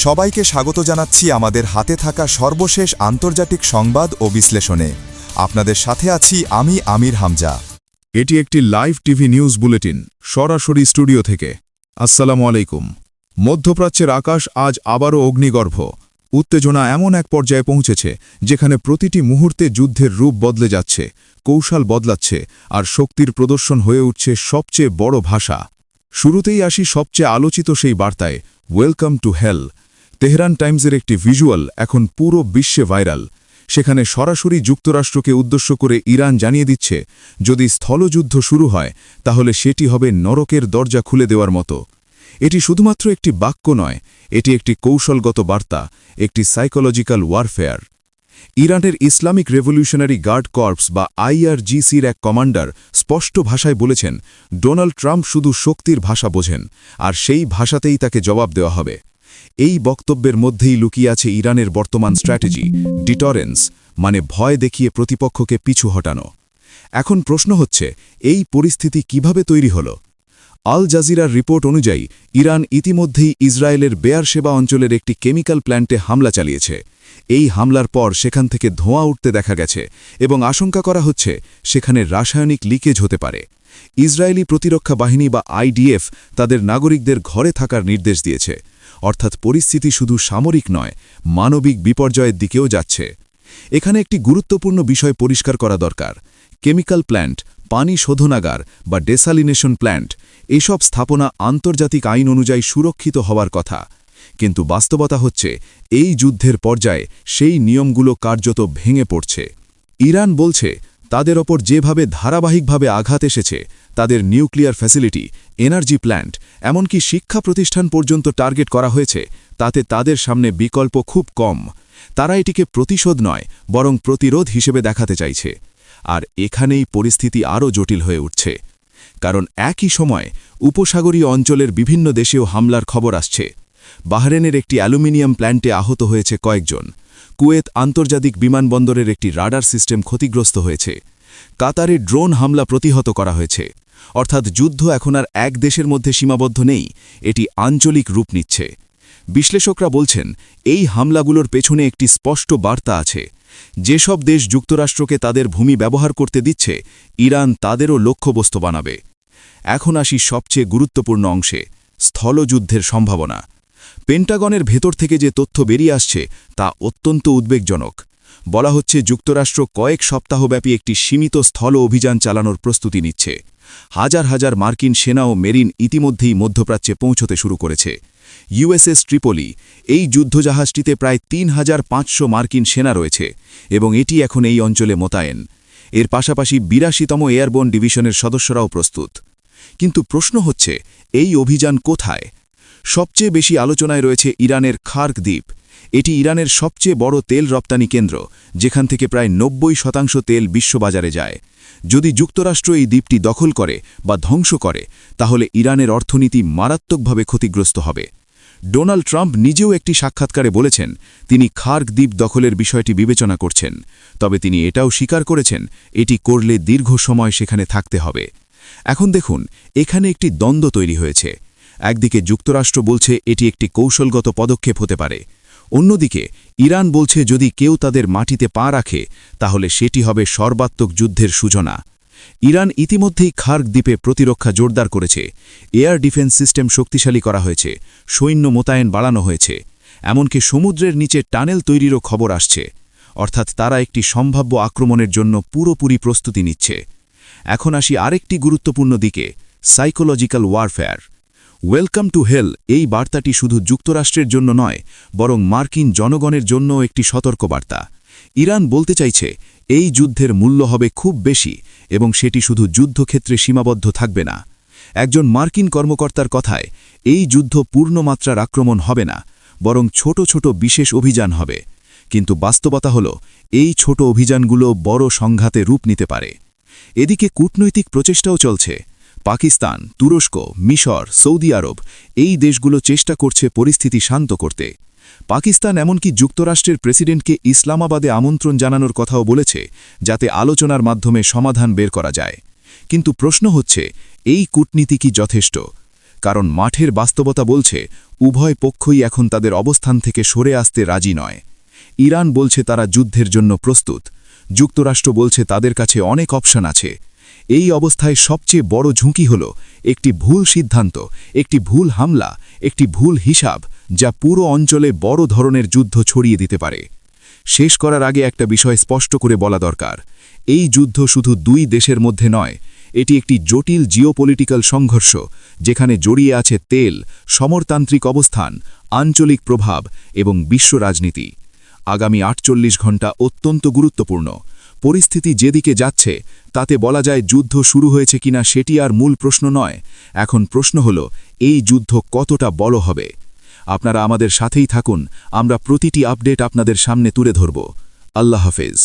সবাইকে স্বাগত জানাচ্ছি আমাদের হাতে থাকা সর্বশেষ আন্তর্জাতিক সংবাদ ও বিশ্লেষণে। আপনাদের সাথে আছি আমি আমির হামজা। এটি একটি লাইভ টিভি নিউজ বুলেটিন, সরাসরি স্টুডিও থেকে। আসসালামু আলাইকুম। মধ্যপ্রাচ্যের আকাশ আজ আবারও অগ্নিগর্ভ। উত্তেজনা এমন এক পর্যায়ে পৌঁছেছে যেখানে প্রতিটি মুহূর্তে যুদ্ধের রূপ বদলে যাচ্ছে, কৌশল বদলাচ্ছে, আর শক্তির প্রদর্শন হয়ে উঠছে সবচেয়ে বড় ভাষা। শুরুতেই আসি সবচেয়ে আলোচিত সেই বার্তায়, ওয়েলকাম টু হেল। তেহরান টাইমসের একটি ভিজুয়াল এখন পুরো বিশ্বে ভাইরাল। সেখানে সরাসরি যুক্তরাষ্ট্রকে উদ্দেশ্য করে ইরান জানিয়ে দিচ্ছে, যদি স্থলযুদ্ধ শুরু হয় তাহলে সেটি হবে নরকের দরজা খুলে দেওয়ার মতো। এটি শুধুমাত্র একটি বাক্য নয়, এটি একটি কৌশলগত বার্তা, একটি সাইকোলজিক্যাল ওয়ারফেয়ার। ইরানের ইসলামিক রেভলিউশনারি গার্ড কর্পস বা IRGCর এক কমান্ডার স্পষ্ট ভাষায় বলেছেন, ডোনাল্ড ট্রাম্প শুধু শক্তির ভাষা বোঝেন, আর সেই ভাষাতেই তাকে জবাব দেওয়া হবে। এই বক্তব্যের মধ্যেই লুকিয়ে আছে ইরানের বর্তমান স্ট্র্যাটেজি, ডিটরেন্স, মানে ভয় দেখিয়ে প্রতিপক্ষকে পিছু হটানো। এখন প্রশ্ন হচ্ছে, এই পরিস্থিতি কিভাবে তৈরি হল? আল জাজিরার রিপোর্ট অনুযায়ী ইরান ইতিমধ্যেই ইসরায়েলের বেয়ারশেবা অঞ্চলের একটি কেমিক্যাল প্ল্যান্টে হামলা চালিয়েছে। এই হামলার পর সেখান থেকে ধোঁয়া উঠতে দেখা গেছে এবং আশঙ্কা করা হচ্ছে সেখানে রাসায়নিক লিকেজ হতে পারে। ইসরায়েলি প্রতিরক্ষা বাহিনী বা IDF তাদের নাগরিকদের ঘরে থাকার নির্দেশ দিয়েছে। অর্থাৎ পরিস্থিতি শুধু সামরিক নয়, মানবিক বিপর্যয়ের দিকেও যাচ্ছে। এখানে একটি গুরুত্বপূর্ণ বিষয় পরিষ্কার করা দরকার। কেমিক্যাল প্ল্যান্ট, পানি শোধনাগার বা ডেসালিনেশন প্ল্যান্ট, এসব স্থাপনা আন্তর্জাতিক আইন অনুযায়ী সুরক্ষিত হওয়ার কথা। কিন্তু বাস্তবতা হচ্ছে, এই যুদ্ধের পর্যায়ে সেই নিয়মগুলো কার্যত ভেঙে পড়ছে। ইরান বলছে, তাদের ওপর যেভাবে ধারাবাহিকভাবে আঘাত এসেছে, তাদের নিউক্লিয়ার ফ্যাসিলিটি, এনার্জি প্ল্যান্ট, এমনকি শিক্ষা প্রতিষ্ঠান পর্যন্ত টার্গেট করা হয়েছে, তাতে তাদের সামনে বিকল্প খুব কম। তারা এটিকে প্রতিশোধ নয়, বরং প্রতিরোধ হিসেবে দেখাতে চাইছে। আর এখানেই পরিস্থিতি আরও জটিল হয়ে উঠছে। কারণ একই সময় উপসাগরীয় অঞ্চলের বিভিন্ন দেশেও হামলার খবর আসছে। বাহরেনের একটি অ্যালুমিনিয়াম প্ল্যান্টে আহত হয়েছে কয়েকজন। কুয়েত আন্তর্জাতিক বিমানবন্দরের একটি রাডার সিস্টেম ক্ষতিগ্রস্ত হয়েছে। কাতারে ড্রোন হামলা প্রতিহত করা হয়েছে। অর্থাৎ যুদ্ধ এখন আর এক দেশের মধ্যে সীমাবদ্ধ নেই, এটি আঞ্চলিক রূপ নিচ্ছে। বিশ্লেষকরা বলছেন, এই হামলাগুলোর পেছনে একটি স্পষ্ট বার্তা আছে। যেসব দেশ যুক্তরাষ্ট্রকে তাদের ভূমি ব্যবহার করতে দিচ্ছে, ইরান তাদেরও লক্ষ্যবস্তু বানাবে। এখন আসি সবচেয়ে গুরুত্বপূর্ণ অংশে, স্থলযুদ্ধের সম্ভাবনা। পেন্টাগনের ভেতর থেকে যে তথ্য বেরিয়ে আসছে তা অত্যন্ত উদ্বেগজনক। বলা হচ্ছে, যুক্তরাষ্ট্র কয়েক সপ্তাহব্যাপী একটি সীমিত স্থল অভিযান চালানোর প্রস্তুতি নিচ্ছে। হাজার হাজার মার্কিন সেনা ও মেরিন ইতিমধ্যেই মধ্যপ্রাচ্যে পৌঁছতে শুরু করেছে। USS ট্রিপলি, এই যুদ্ধজাহাজটিতে প্রায় ৩৫০০ মার্কিন সেনা রয়েছে এবং এটি এখন এই অঞ্চলে মোতায়েন। এর পাশাপাশি ৮২তম এয়ারবোর্ন ডিভিশনের সদস্যরাও প্রস্তুত। কিন্তু প্রশ্ন হচ্ছে, এই অভিযান কোথায়? সবচেয়ে বেশি আলোচনায় রয়েছে ইরানের খার্ক দ্বীপ। এটি ইরানের সবচেয়ে বড় তেল রপ্তানি কেন্দ্র, যেখান থেকে প্রায় ৯০% তেল বিশ্ববাজারে যায়। যদি যুক্তরাষ্ট্র এই দ্বীপটি দখল করে বা ধ্বংস করে, তাহলে ইরানের অর্থনীতি মারাত্মকভাবে ক্ষতিগ্রস্ত হবে। ডোনাল্ড ট্রাম্প নিজেও একটি সাক্ষাৎকারে বলেছেন, তিনি খার্ক দ্বীপ দখলের বিষয়টি বিবেচনা করছেন। তবে তিনি এটাও স্বীকার করেছেন, এটি করলে দীর্ঘ সময় সেখানে থাকতে হবে। এখন দেখুন, এখানে একটি দ্বন্দ্ব তৈরি হয়েছে। একদিকে যুক্তরাষ্ট্র বলছে এটি একটি কৌশলগত পদক্ষেপ হতে পারে। অন্যদিকে ইরান বলছে, যদি কেউ তাদের মাটিতে পা রাখে তাহলে সেটি হবে সর্বাত্মক যুদ্ধের সূচনা। ইরান ইতিমধ্যেই খার্ক দ্বীপে প্রতিরক্ষা জোরদার করেছে। এয়ার ডিফেন্স সিস্টেম শক্তিশালী করা হয়েছে, সৈন্য মোতায়েন বাড়ানো হয়েছে, এমনকি সমুদ্রের নিচে টানেল তৈরিরও খবর আসছে। অর্থাৎ তারা একটি সম্ভাব্য আক্রমণের জন্য পুরোপুরি প্রস্তুতি নিচ্ছে। এখন আসি আরেকটি গুরুত্বপূর্ণ দিকে, psychological warfare. Welcome to hell, এই বার্তাটি শুধু যুক্তরাষ্ট্রের জন্য নয়, বরং মার্কিন জনগণের জন্যও একটি সতর্কবার্তা। ইরান বলতে চাইছে, এই যুদ্ধের মূল্য হবে খুব বেশি এবং সেটি শুধু যুদ্ধক্ষেত্রে সীমাবদ্ধ থাকবে না। একজন মার্কিন কর্মকর্তার কথায়, এই যুদ্ধ পূর্ণমাত্রার আক্রমণ হবে না, বরং ছোট ছোট বিশেষ অভিযান হবে। কিন্তু বাস্তবতা হল, এই ছোট অভিযানগুলো বড় সংঘাতে রূপ নিতে পারে। এদিকে কূটনৈতিক প্রচেষ্টাও চলছে। পাকিস্তান, তুরস্ক, মিশর, সৌদি আরব, এই দেশগুলো চেষ্টা করছে পরিস্থিতি শান্ত করতে। পাকিস্তান এমনকি যুক্তরাষ্ট্রের প্রেসিডেন্টকে ইসলামাবাদে আমন্ত্রণ জানানোর কথাও বলেছে, যাতে আলোচনার মাধ্যমে সমাধান বের করা যায়। কিন্তু প্রশ্ন হচ্ছে, এই কূটনীতি কি যথেষ্ট? কারণ মাঠের বাস্তবতা বলছে উভয় পক্ষই এখন তাদের অবস্থান থেকে সরে আসতে রাজি নয়। ইরান বলছে তারা যুদ্ধের জন্য প্রস্তুত, যুক্তরাষ্ট্র বলছে তাদের কাছে অনেক অপশন আছে। এই অবস্থায় সবচেয়ে বড় ঝুঁকি হল একটি ভুল সিদ্ধান্ত, একটি ভুল হামলা, একটি ভুল হিসাব, যা পুরো অঞ্চলে বড় ধরনের যুদ্ধ ছড়িয়ে দিতে পারে। শেষ করার আগে একটা বিষয় স্পষ্ট করে বলা দরকার, এই যুদ্ধ শুধু দুই দেশের মধ্যে নয়, এটি একটি জটিল জিওপলিটিক্যাল সংঘর্ষ, যেখানে জড়িয়ে আছে তেল, সমরতান্ত্রিক অবস্থান, আঞ্চলিক প্রভাব এবং বিশ্ব রাজনীতি। আগামী 48 ঘণ্টা অত্যন্ত গুরুত্বপূর্ণ। পরিস্থিতি যেদিকে যাচ্ছে তাতে বলা যায় যুদ্ধ শুরু হয়েছে কিনা সেটি আর মূল প্রশ্ন নয়। এখন প্রশ্ন হল এই যুদ্ধ কতটা বড় হবে। আপনারা আমাদের সাথেই থাকুন, আমরা প্রতিটি আপডেট আপনাদের সামনে তুলে ধরব। আল্লাহ হাফেজ।